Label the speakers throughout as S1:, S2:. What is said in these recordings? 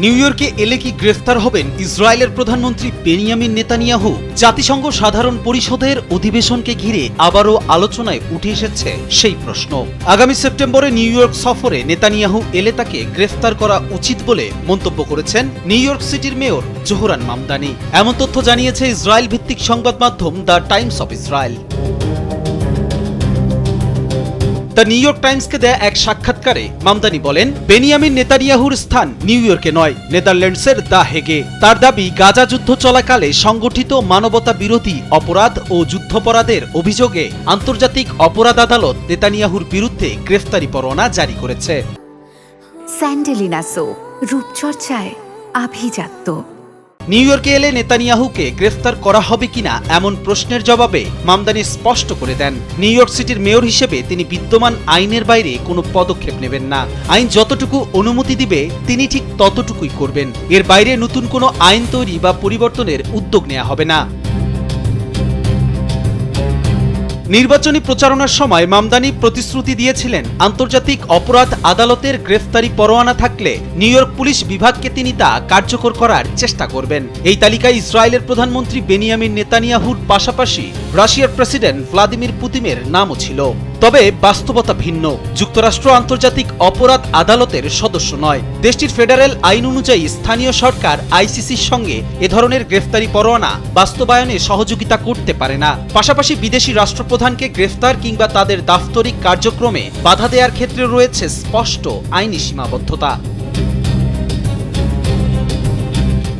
S1: New ইয়র্কে এলে কি গ্রেফতার হবেন ইসরায়েলের প্রধানমন্ত্রী বেনিয়ামিন নেতানিয়াহু? জাতিসংঘ সাধারণ পরিষদের অধিবেশনকে ঘিরে আবারও আলোচনায় উঠে এসেছে সেই প্রশ্ন। আগামী সেপ্টেম্বরে নিউ ইয়র্ক সফরে নেতানিয়াহু এলে তাকে গ্রেফতার করা উচিত বলে মন্তব্য করেছেন নিউ ইয়র্ক সিটির মেয়র জোহরান মামদানি। এমন তথ্য জানিয়েছে ইসরায়েল ভিত্তিক সংবাদ মাধ্যম the Times of Israel. The New York টাইমসকে দেয়া এক সাক্ষাৎকারে মামদানি বলেন, বেনিয়ামিন নেতানিয়াহুর স্থান নিউ ইয়র্কে নয়, নেদারল্যান্ডসের দ্য হেগে। তার দাবি, গাজা যুদ্ধ চলাকালে সংগঠিত মানবতা বিরোধী অপরাধ ও যুদ্ধাপরাধের অভিযোগে আন্তর্জাতিক অপরাধ আদালত নেতানিয়াহুর বিরুদ্ধে গ্রেফতারি পরোয়ানা জারি করেছে।
S2: স্যান্ডেলিনা সো, রূপচর্চায় আভিজাত্য।
S1: নিউ ইয়র্কে এলে নেতানিয়াহুকে গ্রেফতার করা হবে কিনা এমন প্রশ্নের জবাবে মামদানি স্পষ্ট করে দেন, নিউ ইয়র্ক সিটির মেয়র হিসেবে তিনি বিদ্যমান আইনের বাইরে কোনো পদক্ষেপ নেবেন না। আইন যতটুকু অনুমতি দিবে তিনি ঠিক ততটুকুই করবেন। এর বাইরে নতুন কোনো আইন তৈরি বা পরিবর্তনের উদ্যোগ নেওয়া হবে না। নির্বাচনী প্রচারণার সময় মামদানি প্রতিশ্রুতি দিয়েছিলেন, আন্তর্জাতিক অপরাধ আদালতের গ্রেফতারি পরোয়ানা থাকলে নিউ ইয়র্ক পুলিশ বিভাগকে তিনি তা কার্যকর করার চেষ্টা করবেন। এই তালিকায় ইসরায়েলের প্রধানমন্ত্রী বেনিয়ামিন নেতানিয়াহুর পাশাপাশি রাশিয়ার প্রেসিডেন্ট ভ্লাদিমির পুতিনের নামও ছিল। তবে বাস্তবতা ভিন্ন। যুক্তরাষ্ট্র আন্তর্জাতিক অপরাধ আদালতের সদস্য নয়। দেশটির ফেডারেল আইন অনুযায়ী স্থানীয় সরকার আইসিসির সঙ্গে এ ধরনের গ্রেফতারি পরোয়ানা বাস্তবায়নে সহযোগিতা করতে পারে না। পাশাপাশি বিদেশি রাষ্ট্রপ্রধানকে গ্রেফতার কিংবা তাদের দাপ্তরিক কার্যক্রমে বাধা দেওয়ার ক্ষেত্রে রয়েছে স্পষ্ট আইনি সীমাবদ্ধতা।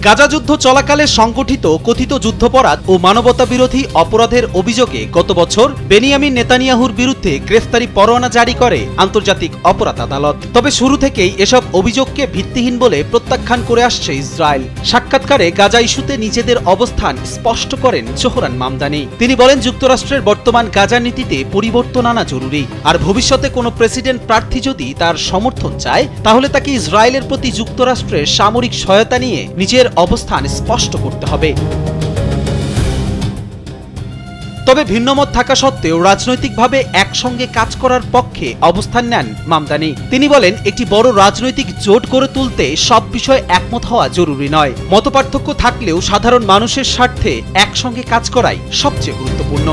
S1: গাজা যুদ্ধ চলাকালে সংগঠিত কথিত যুদ্ধাপরাধ ও মানবতা বিরোধী অপরাধের অভিযোগে গত বছর বেনিয়ামিন নেতানিয়াহুর বিরুদ্ধে গ্রেফতারি পরোয়ানা জারি করে আন্তর্জাতিক অপরাধ আদালত। তবে শুরু থেকেই এসব অভিযোগকে ভিত্তিহীন বলে প্রত্যাখ্যান করে আসছে ইসরায়েল। সাক্ষাৎকারে গাজা ইস্যুতে নিজেদের অবস্থান স্পষ্ট করেন জোহরান মামদানি। তিনি বলেন, যুক্তরাষ্ট্রের বর্তমান গাজা নীতিতে পরিবর্তন আনা জরুরি, আর ভবিষ্যতে কোনো প্রেসিডেন্ট প্রার্থী যদি তার সমর্থন চায় তাহলে তাকে ইসরায়েলের প্রতি যুক্তরাষ্ট্রের সামরিক সহায়তা নিয়ে নিজের অবস্থান স্পষ্ট করতে হবে। তবে ভিন্নমত থাকা সত্ত্বেও রাজনৈতিকভাবে একসঙ্গে কাজ করার পক্ষে অবস্থান নেন মামদানি। তিনি বলেন, একটি বড় রাজনৈতিক জোট গড়ে তুলতে সব বিষয়ে একমত হওয়া জরুরি নয়। মতপার্থক্য থাকলেও সাধারণ মানুষের স্বার্থে একসঙ্গে কাজ করাই সবচেয়ে গুরুত্বপূর্ণ।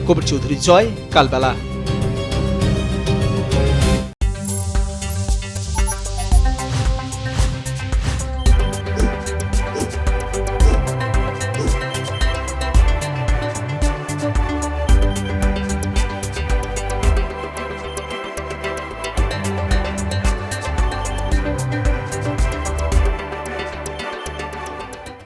S1: কবির চৌধুরী, জয়, কালবেলা।